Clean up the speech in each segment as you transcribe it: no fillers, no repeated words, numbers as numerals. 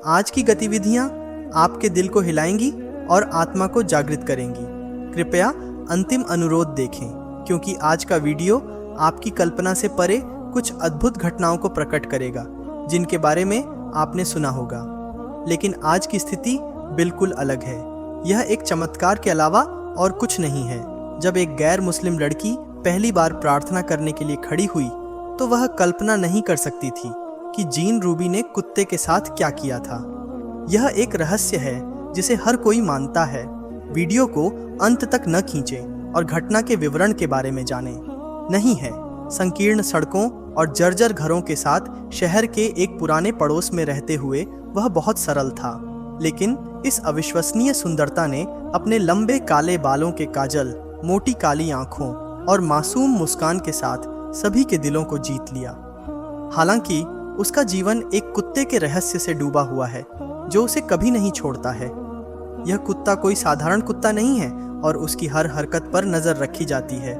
आज की गतिविधियां आपके दिल को हिलाएंगी और आत्मा को जागृत करेंगी। कृपया अंतिम अनुरोध देखें, क्योंकि आज का वीडियो आपकी कल्पना से परे कुछ अद्भुत घटनाओं को प्रकट करेगा जिनके बारे में आपने सुना होगा। लेकिन आज की स्थिति बिल्कुल अलग है। यह एक चमत्कार के अलावा और कुछ नहीं है। जब एक गैर मुस्लिम लड़की पहली बार प्रार्थना करने के लिए खड़ी हुई तो वह कल्पना नहीं कर सकती थी कि जीन रूबी ने कुत्ते के साथ क्या किया था। यह एक रहस्य है जिसे हर कोई मानता है। वीडियो को अंत तक न खींचें और घटना के विवरण के बारे में जानें। नहीं है, संकीर्ण सड़कों और जर्जर घरों के साथ शहर के एक पुराने पड़ोस में रहते हुए वह बहुत सरल था, लेकिन इस अविश्वसनीय सुंदरता ने अपने लंबे काले बालों के काजल, मोटी काली आंखों और मासूम मुस्कान के साथ सभी के दिलों को जीत लिया। हालांकि उसका जीवन एक कुत्ते के रहस्य से डूबा हुआ है जो उसे कभी नहीं छोड़ता है। यह कुत्ता कोई साधारण कुत्ता नहीं है और उसकी हर हरकत पर नजर रखी जाती है।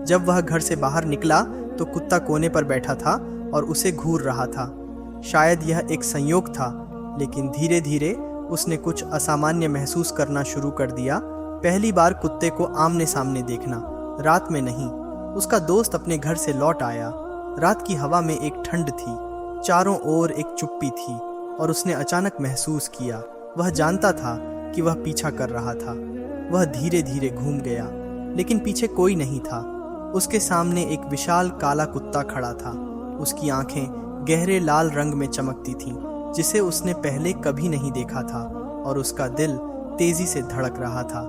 जब वह घर से बाहर निकला तो कुत्ता कोने पर बैठा था और उसे घूर रहा था। शायद यह एक संयोग था, लेकिन धीरे धीरे उसने कुछ असामान्य महसूस करना शुरू कर दिया। पहली बार कुत्ते को आमने सामने देखना, रात में नहीं। उसका दोस्त अपने घर से लौट आया। रात की हवा में एक ठंड थी, चारों ओर एक चुप्पी थी और उसने अचानक महसूस किया वह जानता था कि वह पीछा कर रहा था। वह धीरे धीरे घूम गया, लेकिन पीछे कोई नहीं था। उसके सामने एक विशाल काला कुत्ता खड़ा था। उसकी आंखें गहरे लाल रंग में चमकती थीं, जिसे उसने पहले कभी नहीं देखा था, और उसका दिल तेजी से धड़क रहा था।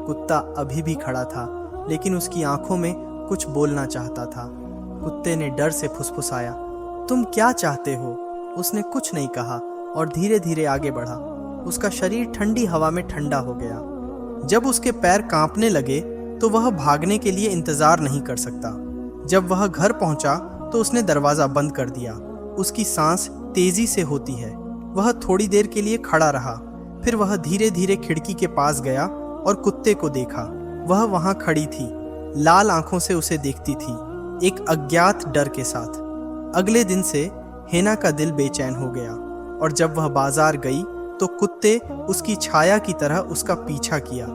कुत्ता अभी भी खड़ा था, लेकिन उसकी आंखों में कुछ बोलना चाहता था। कुत्ते ने डर से फुसफुसाया, तुम क्या चाहते हो? उसने कुछ नहीं कहा और धीरे धीरे आगे बढ़ा। उसका शरीर ठंडी हवा में ठंडा हो गया। जब उसके पैर कांपने लगे तो वह भागने के लिए इंतजार नहीं कर सकता। जब वह घर पहुंचा तो उसने दरवाजा बंद कर दिया। उसकी सांस तेजी से होती है। वह थोड़ी देर के लिए खड़ा रहा, फिर वह धीरे धीरे खिड़की के पास गया और कुत्ते को देखा। वह वहां खड़ी थी, लाल आंखों से उसे देखती थी, एक अज्ञात डर के साथ। अगले दिन से हेना का दिल बेचैन हो गया, और जब वह बाजार गई तो कुत्ते उसकी छाया की तरह उसका पीछा किया।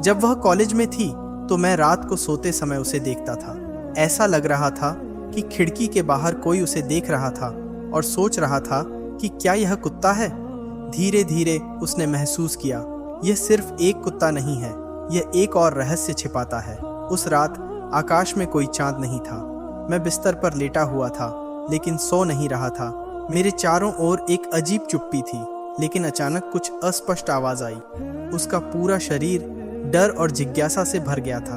जब वह कॉलेज में थी तो मैं रात को सोते समय उसे देखता था। ऐसा लग रहा था कि खिड़की के बाहर कोई उसे देख रहा था और सोच रहा था कि क्या यह कुत्ता है। धीरे धीरे उसने महसूस किया यह सिर्फ एक कुत्ता नहीं है, यह एक और रहस्य छिपाता है। उस रात आकाश में कोई चांद नहीं था। मैं बिस्तर पर लेटा हुआ था, लेकिन सो नहीं रहा था। मेरे चारों ओर एक अजीब चुप्पी थी, लेकिन अचानक कुछ अस्पष्ट आवाज आई। उसका पूरा शरीर डर और जिज्ञासा से भर गया था।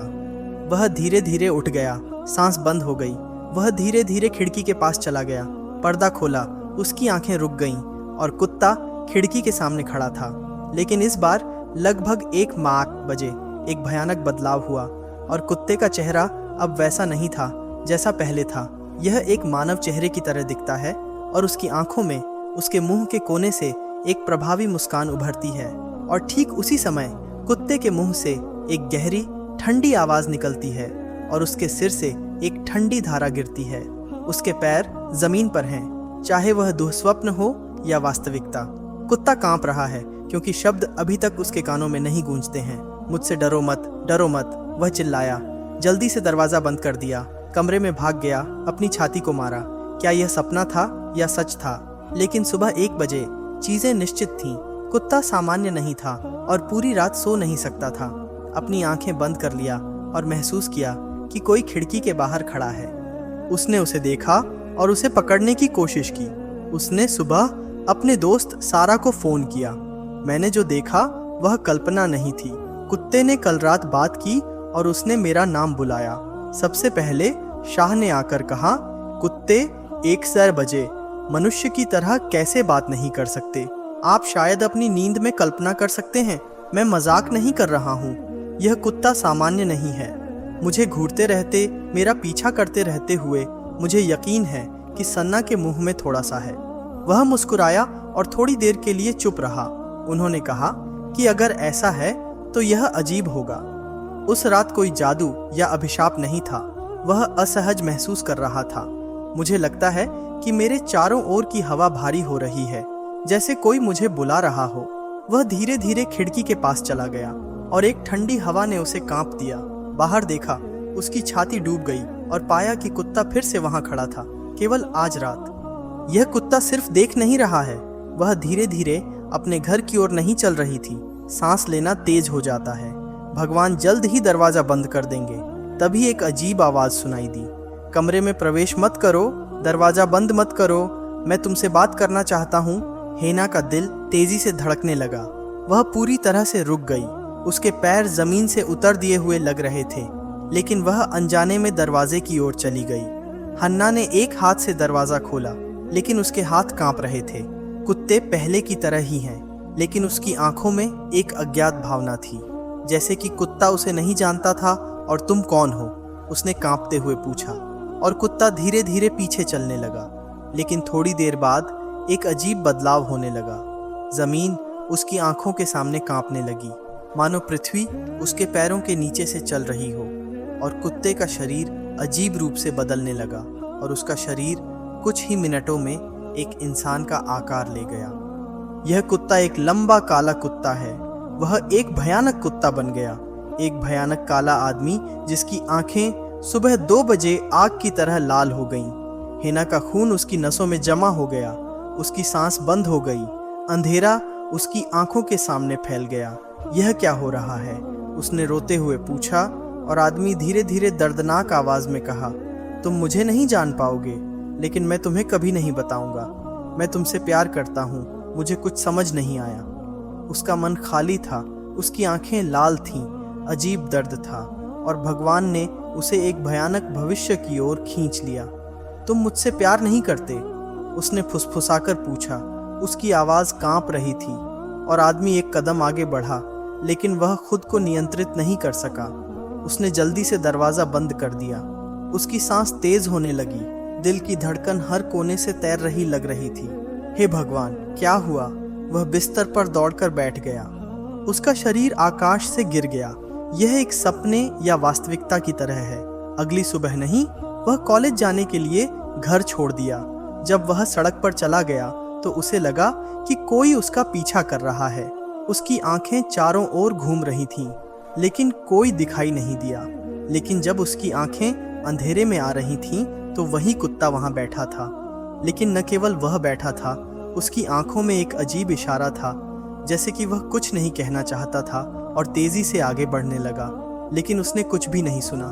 वह धीरे धीरे उठ गया, सांस बंद हो गई। वह धीरे धीरे खिड़की के पास चला गया, पर्दा खोला, उसकी आंखें रुक गईं और कुत्ता खिड़की के सामने खड़ा था। लेकिन इस बार लगभग 1 बजे एक भयानक बदलाव हुआ और कुत्ते का चेहरा अब वैसा नहीं था जैसा पहले था। यह एक मानव चेहरे की तरह दिखता है और उसकी आंखों में, उसके मुंह के कोने से एक प्रभावी मुस्कान उभरती है। और ठीक उसी समय कुत्ते के मुंह से एक गहरी ठंडी आवाज निकलती है और उसके सिर से एक ठंडी धारा गिरती है। उसके पैर जमीन पर हैं, चाहे वह दुःस्वप्न हो या वास्तविकता। कुत्ता कांप रहा है क्योंकि शब्द अभी तक उसके कानों में नहीं गूंजते हैं। मुझसे डरो मत, डरो मत, वह चिल्लाया। जल्दी से दरवाजा बंद कर दिया, कमरे में भाग गया, अपनी छाती को मारा। क्या यह सपना था या सच था? लेकिन सुबह 1 बजे चीजें निश्चित थीं। कुत्ता सामान्य नहीं था और पूरी रात सो नहीं सकता था। अपनी आंखें बंद कर लिया और महसूस किया कि कोई खिड़की के बाहर खड़ा है। उसने उसे देखा और उसे पकड़ने की कोशिश की। उसने सुबह अपने दोस्त सारा को फोन किया। मैंने जो देखा वह कल्पना नहीं थी। कुत्ते ने कल रात बात की और उसने मेरा नाम बुलाया। सबसे पहले शाह ने आकर कहा, कुत्ते 1 बजे मनुष्य की तरह कैसे बात नहीं कर सकते? आप शायद अपनी नींद में कल्पना कर सकते हैं। मैं मजाक नहीं कर रहा हूँ। यह कुत्ता सामान्य नहीं है। मुझे घूरते रहते, मेरा पीछा करते रहते हुए मुझे यकीन है कि सन्ना के मुंह में थोड़ा सा है। वह मुस्कुराया और थोड़ी देर के लिए चुप रहा। उन्होंने कहा कि अगर ऐसा है तो यह अजीब होगा। उस रात कोई जादू या अभिशाप नहीं था। वह असहज महसूस कर रहा था। मुझे लगता है कि मेरे चारों ओर की हवा भारी हो रही है। जैसे कोई मुझे बुला रहा हो। वह धीरे धीरे खिड़की के पास चला गया और एक ठंडी हवा ने उसे कांप दिया। बाहर देखा, उसकी छाती डूब गई और पाया कि कुत्ता फिर से वहां खड़ा था, केवल आज रात। यह कुत्ता सिर्फ देख नहीं रहा है, वह धीरे धीरे अपने घर की ओर नहीं चल रही थी। सांस लेना तेज हो जाता है। भगवान जल्द ही दरवाजा बंद कर देंगे। तभी एक अजीब आवाज सुनाई दी, कमरे में प्रवेश मत करो, दरवाजा बंद मत करो, मैं तुमसे बात करना चाहता हूँ। हेना का दिल तेजी से धड़कने लगा। वह पूरी तरह से रुक गई। उसके पैर जमीन से उतर दिए हुए लग रहे थे, लेकिन वह अनजाने में दरवाजे की ओर चली गई। हन्ना ने एक हाथ से दरवाजा खोला, लेकिन उसके हाथ कांप रहे थे। कुत्ते पहले की तरह ही हैं, लेकिन उसकी आंखों में एक अज्ञात भावना थी, जैसे कि कुत्ता उसे नहीं जानता था। और तुम कौन हो? उसने कांपते हुए पूछा, और कुत्ता धीरे धीरे पीछे चलने लगा। लेकिन थोड़ी देर बाद एक अजीब बदलाव होने लगा। जमीन उसकी आंखों के सामने कांपने लगी, मानो पृथ्वी उसके पैरों के नीचे से चल रही हो। और कुत्ते का शरीर अजीब रूप से बदलने लगा और उसका शरीर कुछ ही मिनटों में एक इंसान का आकार ले गया। यह कुत्ता एक लंबा काला कुत्ता है। वह एक भयानक कुत्ता बन गया, एक भयानक काला आदमी जिसकी आंखें सुबह 2 बजे आग की तरह लाल हो गईं। हेना का खून उसकी नसों में जमा हो गया, उसकी सांस बंद हो गई। अंधेरा उसकी आंखों के सामने फैल गया। यह क्या हो रहा है? उसने रोते हुए पूछा, और आदमी धीरे धीरे दर्दनाक आवाज में कहा, तुम मुझे नहीं जान पाओगे, लेकिन मैं तुम्हें कभी नहीं बताऊंगा। मैं तुमसे प्यार करता हूँ, मुझे कुछ समझ नहीं आया। उसका मन खाली था, उसकी आंखें लाल थीं, अजीब दर्द था, और भगवान ने उसे एक भयानक भविष्य की ओर खींच लिया। तुम मुझसे प्यार नहीं करते? उसने फुसफुसाकर पूछा। उसकी आवाज कांप रही थी, और आदमी एक कदम आगे बढ़ा, लेकिन वह खुद को नियंत्रित नहीं कर सका। उसने जल्दी से दरवाजा बंद कर दिया। उसकी सांस तेज होने लगी, दिल की धड़कन हर कोने से तैर रही लग रही थी। हे भगवान, क्या हुआ? वह बिस्तर पर दौड़कर बैठ गया। उसका शरीर आकाश से गिर गया। यह एक सपने या वास्तविकता की तरह है। अगली सुबह नहीं, वह कॉलेज जाने के लिए घर छोड़ दिया। जब वह सड़क पर चला गया तो उसे लगा कि कोई उसका पीछा कर रहा है। उसकी आंखें चारों ओर घूम रही थीं, लेकिन कोई दिखाई नहीं दिया। लेकिन जब उसकी आंखें अंधेरे में आ रही थीं, तो वही कुत्ता वहां बैठा था। लेकिन न केवल वह बैठा था, उसकी आंखों में एक अजीब इशारा था, जैसे कि वह कुछ नहीं कहना चाहता था, और तेजी से आगे बढ़ने लगा। लेकिन उसने कुछ भी नहीं सुना।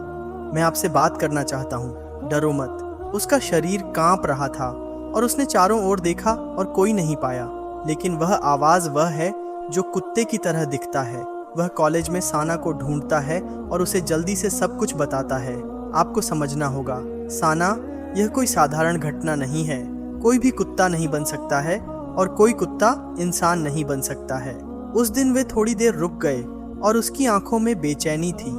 मैं आपसे बात करना चाहता हूँ, डरो मत। उसका शरीर कांप रहा था, और उसने चारों ओर देखा और कोई नहीं पाया। लेकिन वह आवाज वह है जो कुत्ते की तरह दिखता है। वह कॉलेज में साना को ढूंढता है और उसे जल्दी से सब कुछ बताता है। आपको समझना होगा साना, यह कोई साधारण घटना नहीं है। कोई भी कुत्ता नहीं बन सकता है, और कोई कुत्ता इंसान नहीं बन सकता है। उस दिन वे थोड़ी देर रुक गए, और उसकी आंखों में बेचैनी थी।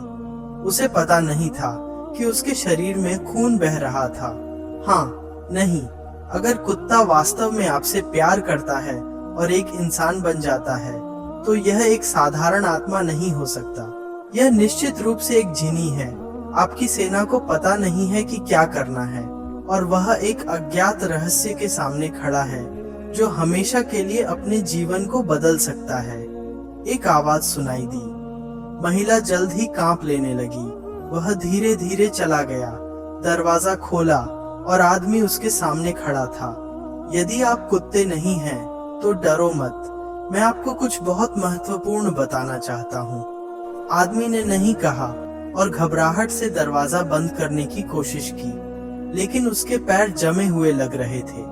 उसे पता नहीं था कि उसके शरीर में खून बह रहा था। हाँ, नहीं, अगर कुत्ता वास्तव में आपसे प्यार करता है और एक इंसान बन जाता है, तो यह एक साधारण आत्मा नहीं हो सकता। यह निश्चित रूप से एक जिनी है। आपकी सेना को पता नहीं है कि क्या करना है, और वह एक अज्ञात रहस्य के सामने खड़ा है जो हमेशा के लिए अपने जीवन को बदल सकता है। एक आवाज सुनाई दी। महिला जल्द ही कांप लेने लगी। वह धीरे धीरे चला गया, दरवाजा खोला, और आदमी उसके सामने खड़ा था। यदि आप कुत्ते नहीं हैं, तो डरो मत। मैं आपको कुछ बहुत महत्वपूर्ण बताना चाहता हूँ। आदमी ने नहीं कहा, और घबराहट से दरवाजा बंद करने की कोशिश की, लेकिन उसके पैर जमे हुए लग रहे थे।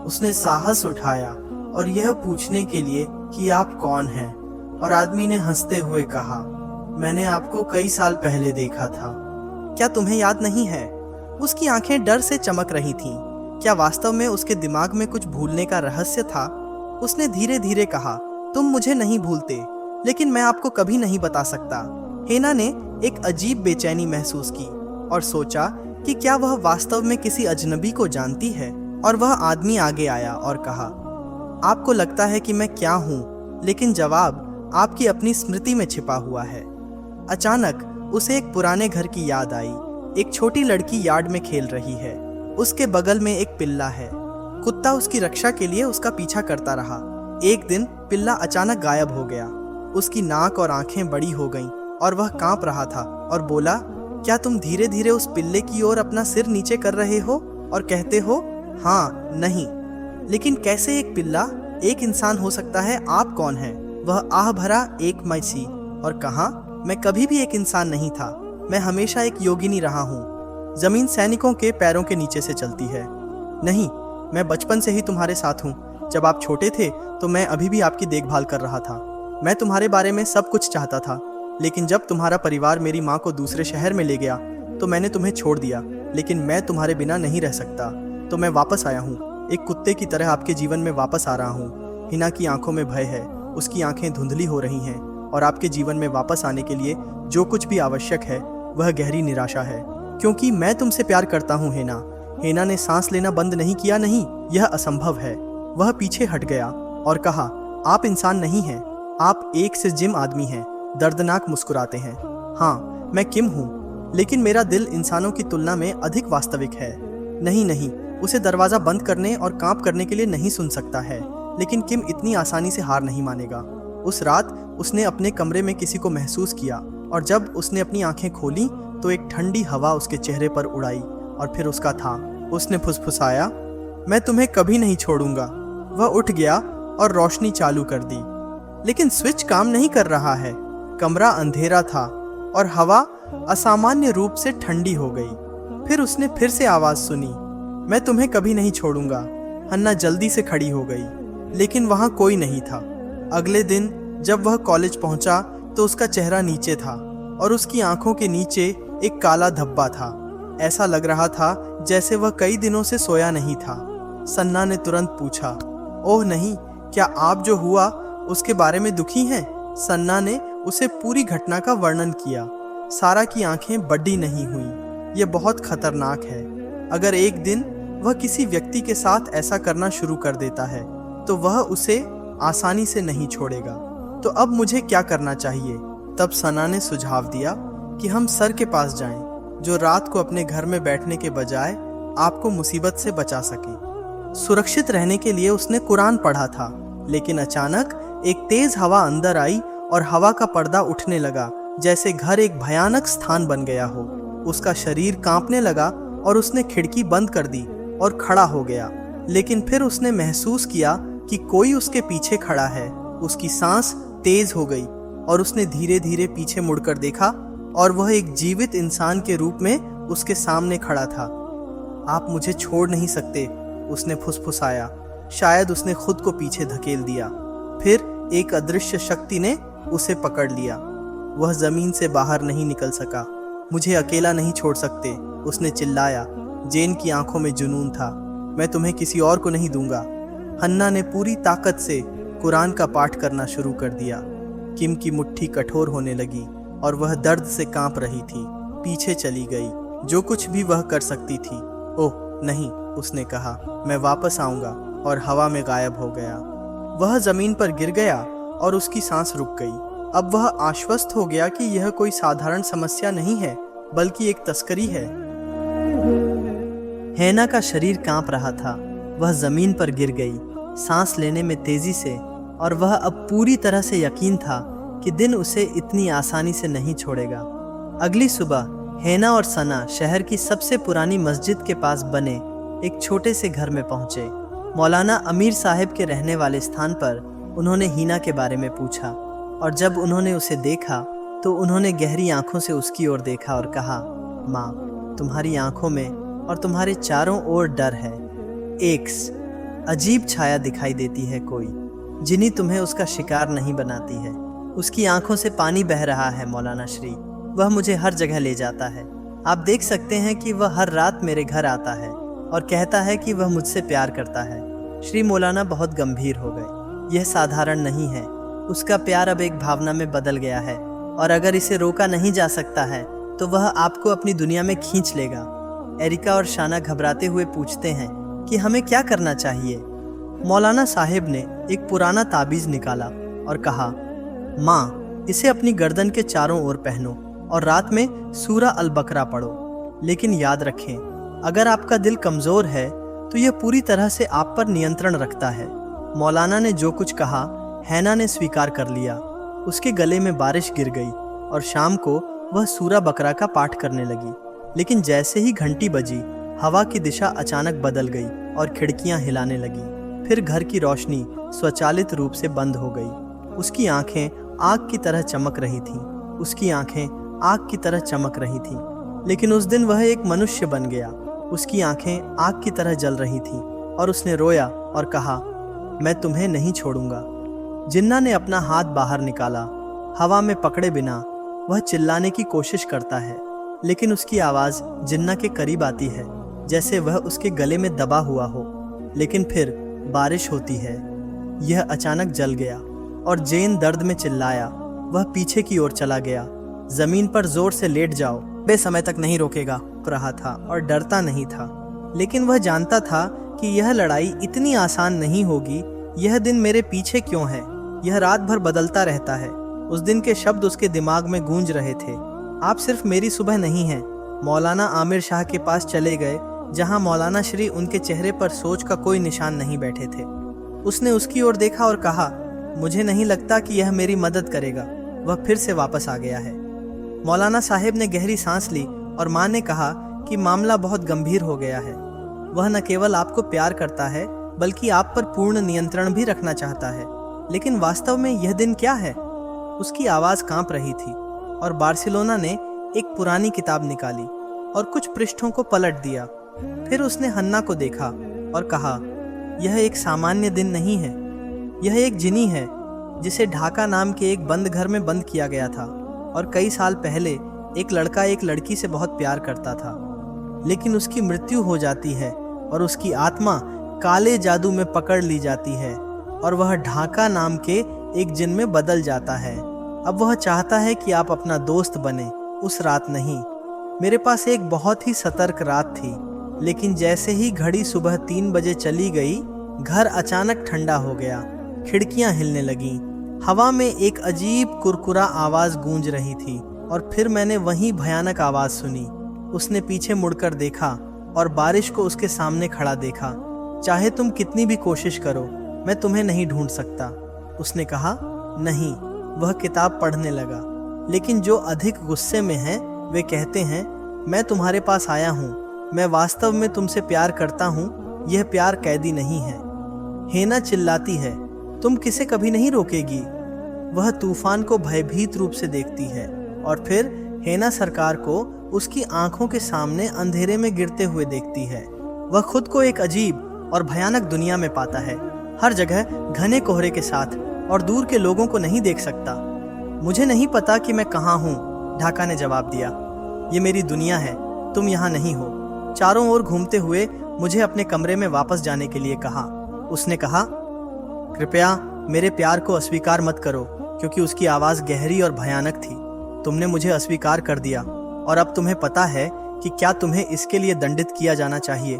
उसने साहस उठाया और यह पूछने के लिए कि आप कौन हैं, और आदमी ने हंसते हुए कहा, मैंने आपको कई साल पहले देखा था। क्या तुम्हें याद नहीं है? उसकी आंखें डर से चमक रही थीं। क्या वास्तव में उसके दिमाग में कुछ भूलने का रहस्य था? उसने धीरे धीरे कहा, तुम मुझे नहीं भूलते, लेकिन मैं आपको कभी नहीं बता सकता। हेना ने एक अजीब बेचैनी महसूस की और सोचा कि क्या वह वास्तव में किसी अजनबी को जानती है। और वह आदमी आगे आया और कहा, आपको लगता है कि मैं क्या हूँ, लेकिन जवाब आपकी अपनी स्मृति में छिपा हुआ है। अचानक उसे एक पुराने घर की याद आई। एक छोटी लड़की यार्ड में खेल रही है। उसके बगल में एक पिल्ला है। कुत्ता उसकी रक्षा के लिए उसका पीछा करता रहा, एक दिन पिल्ला अचानक गायब हो गया। उसकी नाक और आंखें बड़ी हो गईं और वह कांप रहा था और बोला, क्या तुम धीरे धीरे उस पिल्ले की ओर अपना सिर नीचे कर रहे हो और कहते हो हाँ नहीं? लेकिन कैसे एक पिल्ला एक इंसान हो सकता है? आप कौन हैं? वह आह भरा एक मैं सी और कहा, मैं कभी भी एक इंसान नहीं था, मैं हमेशा एक योगिनी रहा हूँ। जमीन सैनिकों के पैरों के नीचे से चलती है। नहीं, मैं बचपन से ही तुम्हारे साथ हूँ। जब आप छोटे थे तो मैं अभी भी आपकी देखभाल कर रहा था। मैं तुम्हारे बारे में सब कुछ चाहता था, लेकिन जब तुम्हारा परिवार मेरी माँ को दूसरे शहर में ले गया तो मैंने तुम्हें छोड़ दिया। लेकिन मैं तुम्हारे बिना नहीं रह सकता, तो मैं वापस आया हूँ। एक कुत्ते की तरह आपके जीवन में वापस आ रहा हूँ। हिना की आंखों में भय है, उसकी आंखें धुंधली हो रही हैं और आपके जीवन में वापस आने के लिए जो कुछ भी आवश्यक है वह गहरी निराशा है, क्योंकि मैं तुमसे प्यार करता हूँ हिना। हिना ने सांस लेना बंद नहीं किया। नहीं, यह असंभव है। वह पीछे हट गया और कहा, आप इंसान नहीं हैं, आप एक से जिम आदमी हैं। दर्दनाक मुस्कुराते हैं। हाँ, मैं किम हूँ, लेकिन मेरा दिल इंसानों की तुलना में अधिक वास्तविक है। नहीं नहीं, उसे दरवाज़ा बंद करने और कांप करने के लिए नहीं सुन सकता है, लेकिन किम इतनी आसानी से हार नहीं मानेगा। उस रात उसने अपने कमरे में किसी को महसूस किया और जब उसने अपनी आंखें खोली तो एक ठंडी हवा उसके चेहरे पर उड़ाई और फिर उसका था। उसने फुसफुसाया, मैं तुम्हें कभी नहीं छोड़ूंगा। वह उठ गया और रोशनी चालू कर दी, लेकिन स्विच काम नहीं कर रहा है। कमरा अंधेरा था और हवा असामान्य रूप से ठंडी हो गई। फिर उसने फिर से आवाज़ सुनी, मैं तुम्हें कभी नहीं छोड़ूंगा। हन्ना जल्दी से खड़ी हो गई, लेकिन वहाँ कोई नहीं था। अगले दिन जब वह कॉलेज पहुंचा तो उसका चेहरा नीचे था और उसकी आंखों के नीचे एक काला धब्बा था। ऐसा लग रहा था जैसे वह कई दिनों से सोया नहीं था। सन्ना ने तुरंत पूछा, ओह नहीं, क्या आप जो हुआ उसके बारे में दुखी हैं? सन्ना ने उसे पूरी घटना का वर्णन किया। सारा की आंखें बड़ी नहीं हुई। यह बहुत खतरनाक है। अगर एक दिन वह किसी व्यक्ति के साथ ऐसा करना शुरू कर देता है तो वह उसे आसानी से नहीं छोड़ेगा। तो अब मुझे क्या करना चाहिए? तब सना ने सुझाव दिया कि हम सर के पास जाएं, जो रात को अपने घर में बैठने के बजाय आपको मुसीबत से बचा सके। सुरक्षित रहने के लिए उसने कुरान पढ़ा था, लेकिन अचानक एक तेज हवा अंदर आई और हवा का पर्दा उठने लगा, जैसे घर एक भयानक स्थान बन गया हो। उसका शरीर कांपने लगा और उसने खिड़की बंद कर दी और खड़ा हो गया। लेकिन फिर उसने महसूस किया कि कोई उसके पीछे खड़ा है। उसकी सांस तेज हो गई और उसने धीरे धीरे पीछे मुड़कर देखा और वह एक जीवित इंसान के रूप में उसके सामने खड़ा था। आप मुझे छोड़ नहीं सकते, उसने फुसफुसाया। शायद उसने खुद को पीछे धकेल दिया। फिर एक अदृश्य शक्ति ने उसे पकड़ लिया। वह जमीन से बाहर नहीं निकल सका। मुझे अकेला नहीं छोड़ सकते, उसने चिल्लाया। जेन की आंखों में जुनून था। मैं तुम्हें किसी और को नहीं दूंगा। हन्ना ने पूरी ताकत से कुरान का पाठ करना शुरू कर दिया। किम की मुट्ठी कठोर होने लगी और वह दर्द से कांप रही थी। पीछे चली गई, जो कुछ भी वह कर सकती थी। ओह नहीं, उसने कहा, मैं वापस आऊंगा, और हवा में गायब हो गया। वह जमीन पर गिर गया और उसकी सांस रुक गई। अब वह आश्वस्त हो गया कि यह कोई साधारण समस्या नहीं है, बल्कि एक तस्करी है। हैना का शरीर कांप रहा था। वह जमीन पर गिर गई, सांस लेने में तेजी से, और वह अब पूरी तरह से यकीन था कि दिन उसे इतनी आसानी से नहीं छोड़ेगा। अगली सुबह हैना और सना शहर की सबसे पुरानी मस्जिद के पास बने एक छोटे से घर में पहुंचे। मौलाना अमीर साहब के रहने वाले स्थान पर उन्होंने हिना के बारे में पूछा, और जब उन्होंने उसे देखा तो उन्होंने गहरी आंखों से उसकी ओर देखा और कहा, माँ, तुम्हारी आंखों में और तुम्हारे चारों ओर डर है। एक अजीब छाया दिखाई देती है, कोई जिन्हीं तुम्हें उसका शिकार नहीं बनाती है। उसकी आंखों से पानी बह रहा है मौलाना श्री। वह मुझे हर जगह ले जाता है। आप देख सकते हैं कि वह हर रात मेरे घर आता है और कहता है कि वह मुझसे प्यार करता है। श्री मौलाना बहुत गंभीर हो गए। यह साधारण नहीं है। उसका प्यार अब एक भावना में बदल गया है, और अगर इसे रोका नहीं जा सकता है तो वह आपको अपनी दुनिया में खींच लेगा। एरिका और शाना घबराते हुए पूछते हैं कि हमें क्या करना चाहिए। मौलाना साहिब ने एक पुराना ताबीज़ निकाला और कहा, माँ, इसे अपनी गर्दन के चारों ओर पहनो और रात में सूरा अल बकरा पढ़ो। लेकिन याद रखें, अगर आपका दिल कमज़ोर है तो यह पूरी तरह से आप पर नियंत्रण रखता है। मौलाना ने जो कुछ कहा हैना ने स्वीकार कर लिया। उसके गले में बारिश गिर गई और शाम को वह सूरा बकरा का पाठ करने लगी। लेकिन जैसे ही घंटी बजी, हवा की दिशा अचानक बदल गई और खिड़कियां हिलाने लगी। फिर घर की रोशनी स्वचालित रूप से बंद हो गई। उसकी आंखें आग की तरह चमक रही थीं। उसकी आंखें आग की तरह चमक रही थीं। लेकिन उस दिन वह एक मनुष्य बन गया। उसकी आंखें आग की तरह जल रही थीं और उसने रोया और कहा, मैं तुम्हें नहीं छोड़ूंगा। जिन्ना ने अपना हाथ बाहर निकाला। हवा में पकड़े बिना वह चिल्लाने की कोशिश करता है, लेकिन उसकी आवाज़ जिन्ना के करीब आती है, जैसे वह उसके गले में दबा हुआ हो। लेकिन फिर बारिश होती है। यह अचानक जल गया और जेन दर्द में चिल्लाया। वह पीछे की ओर चला गया। जमीन पर जोर से लेट जाओ, बे समय तक नहीं रोकेगा रहा था और डरता नहीं था। लेकिन वह जानता था कि यह लड़ाई इतनी आसान नहीं होगी। यह दिन मेरे पीछे क्यों है? यह रात भर बदलता रहता है। उस दिन के शब्द उसके दिमाग में गूंज रहे थे। आप सिर्फ मेरी सुबह नहीं हैं। मौलाना आमिर शाह के पास चले गए, जहां मौलाना श्री उनके चेहरे पर सोच का कोई निशान नहीं बैठे थे। उसने उसकी ओर देखा और कहा, मुझे नहीं लगता कि यह मेरी मदद करेगा। वह फिर से वापस आ गया है। मौलाना साहिब ने गहरी सांस ली और माँ ने कहा कि मामला बहुत गंभीर हो गया है। वह न केवल आपको प्यार करता है, बल्कि आप पर पूर्ण नियंत्रण भी रखना चाहता है। लेकिन वास्तव में यह दिन क्या है? उसकी आवाज़ कांप रही थी और बार्सिलोना ने एक पुरानी किताब निकाली और कुछ पृष्ठों को पलट दिया। फिर उसने हन्ना को देखा और कहा, यह एक सामान्य दिन नहीं है। यह एक जिनी है जिसे ढाका नाम के एक बंद घर में बंद किया गया था। और कई साल पहले एक लड़का एक लड़की से बहुत प्यार करता था, लेकिन उसकी मृत्यु हो जाती है और उसकी आत्मा काले जादू में पकड़ ली जाती है और वह ढाका नाम के एक जिन में बदल जाता है। अब वह चाहता है कि आप अपना दोस्त बने। उस रात नहीं। मेरे पास एक बहुत ही सतर्क रात थी, लेकिन जैसे ही घड़ी सुबह 3 बजे चली गई, घर अचानक ठंडा हो गया। खिड़कियां हिलने लगीं। हवा में एक अजीब कुरकुरा आवाज गूंज रही थी और फिर मैंने वही भयानक आवाज सुनी। उसने पीछे मुड़कर देखा और बारिश को उसके सामने खड़ा देखा। चाहे तुम कितनी भी कोशिश करो, मैं तुम्हें नहीं ढूंढ सकता। उसने कहा, नहीं। वह किताब पढ़ने लगा। लेकिन जो अधिक गुस्से में हैं, वे कहते हैं, मैं तुम्हारे पास आया हूँ। मैं वास्तव में तुमसे प्यार करता हूँ। यह प्यार कैदी नहीं है। हेना चिल्लाती है, तुम किसे कभी नहीं रोकेगी। वह तूफान को भयभीत रूप से देखती है और फिर हेना सरकार को उसकी आंखों के सामने अंधेरे में गिरते हुए देखती है। वह खुद को एक अजीब और भयानक दुनिया में पाता है, हर जगह घने कोहरे के साथ, और दूर के लोगों को नहीं देख सकता। मुझे नहीं पता कि मैं कहाँ हूँ, ढाका ने जवाब दिया। ये मेरी दुनिया है, तुम यहाँ नहीं हो। चारों ओर घूमते हुए मुझे अपने कमरे में वापस जाने के लिए कहा। उसने कहा, कृपया मेरे प्यार को अस्वीकार मत करो, क्योंकि उसकी आवाज़ गहरी और भयानक थी। तुमने मुझे अस्वीकार कर दिया और अब तुम्हें पता है कि क्या तुम्हें इसके लिए दंडित किया जाना चाहिए।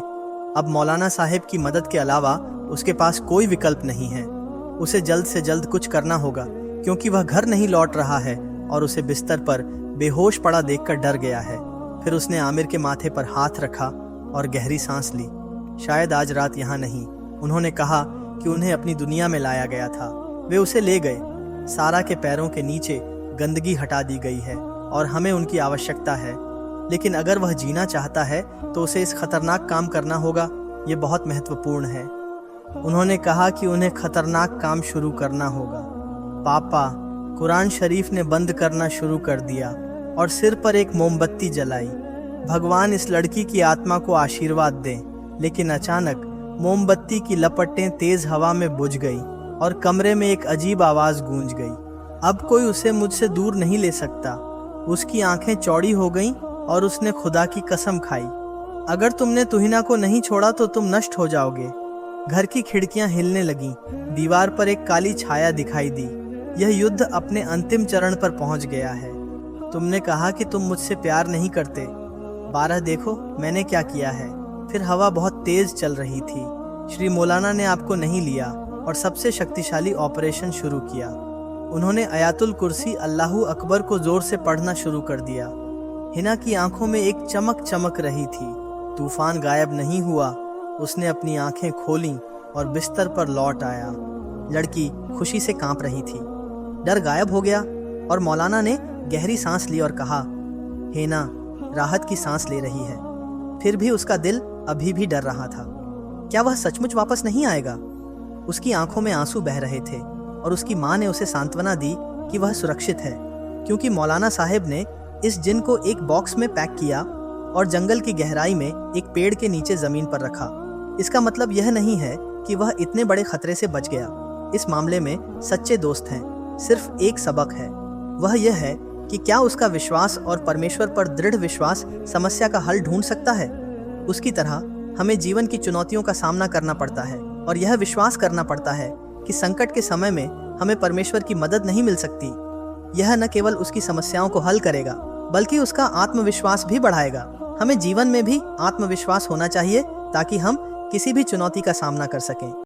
अब मौलाना साहिब की मदद के अलावा उसके पास कोई विकल्प नहीं है। उसे जल्द से जल्द कुछ करना होगा, क्योंकि वह घर नहीं लौट रहा है और उसे बिस्तर पर बेहोश पड़ा देखकर डर गया है। फिर उसने आमिर के माथे पर हाथ रखा और गहरी सांस ली। शायद आज रात यहाँ नहीं। उन्होंने कहा कि उन्हें अपनी दुनिया में लाया गया था। वे उसे ले गए। सारा के पैरों के नीचे गंदगी हटा दी गई है और हमें उनकी आवश्यकता है। लेकिन अगर वह जीना चाहता है तो उसे इस खतरनाक काम करना होगा। ये बहुत महत्वपूर्ण है। उन्होंने कहा कि उन्हें खतरनाक काम शुरू करना होगा। पापा, कुरान शरीफ ने बंद करना शुरू कर दिया और सिर पर एक मोमबत्ती जलाई। भगवान इस लड़की की आत्मा को आशीर्वाद दें। लेकिन अचानक मोमबत्ती की लपटें तेज हवा में बुझ गई और कमरे में एक अजीब आवाज गूंज गई। अब कोई उसे मुझसे दूर नहीं ले सकता। उसकी आंखें चौड़ी हो गईं और उसने खुदा की कसम खाई, अगर तुमने तुहिना को नहीं छोड़ा तो तुम नष्ट हो जाओगे। घर की खिड़कियां हिलने लगीं। दीवार पर एक काली छाया दिखाई दी। यह युद्ध अपने अंतिम चरण पर पहुंच गया है। तुमने कहा कि तुम मुझसे प्यार नहीं करते। 12 देखो मैंने क्या किया है। फिर हवा बहुत तेज चल रही थी। श्री मौलाना ने आपको नहीं लिया और सबसे शक्तिशाली ऑपरेशन शुरू किया। उन्होंने आयातुल कुर्सी अल्लाहू अकबर को जोर से पढ़ना शुरू कर दिया। हिना की आंखों में एक चमक चमक रही थी। तूफान गायब नहीं हुआ। उसने अपनी आंखें खोलीं और बिस्तर पर लौट आया। लड़की खुशी से कांप रही थी। डर गायब हो गया और मौलाना ने गहरी सांस ली और कहा, हेना राहत की सांस ले रही है। फिर भी उसका दिल अभी भी डर रहा था। क्या वह सचमुच वापस नहीं आएगा? उसकी आंखों में आंसू बह रहे थे और उसकी माँ ने उसे सांत्वना दी कि वह सुरक्षित है, क्योंकि मौलाना साहब ने इस जिन को एक बॉक्स में पैक किया और जंगल की गहराई में एक पेड़ के नीचे जमीन पर रखा। इसका मतलब यह नहीं है कि वह इतने बड़े खतरे से बच गया। इस मामले में सच्चे दोस्त हैं। सिर्फ एक सबक है, वह यह है कि क्या उसका विश्वास और परमेश्वर पर दृढ़ विश्वास समस्या का हल ढूंढ सकता है। उसकी तरह हमें जीवन की चुनौतियों का सामना करना पड़ता है और यह विश्वास करना पड़ता है कि संकट के समय में हमें परमेश्वर की मदद नहीं मिल सकती। यह न केवल उसकी समस्याओं को हल करेगा बल्कि उसका आत्मविश्वास भी बढ़ाएगा। हमें जीवन में भी आत्मविश्वास होना चाहिए ताकि हम किसी भी चुनौती का सामना कर सकें।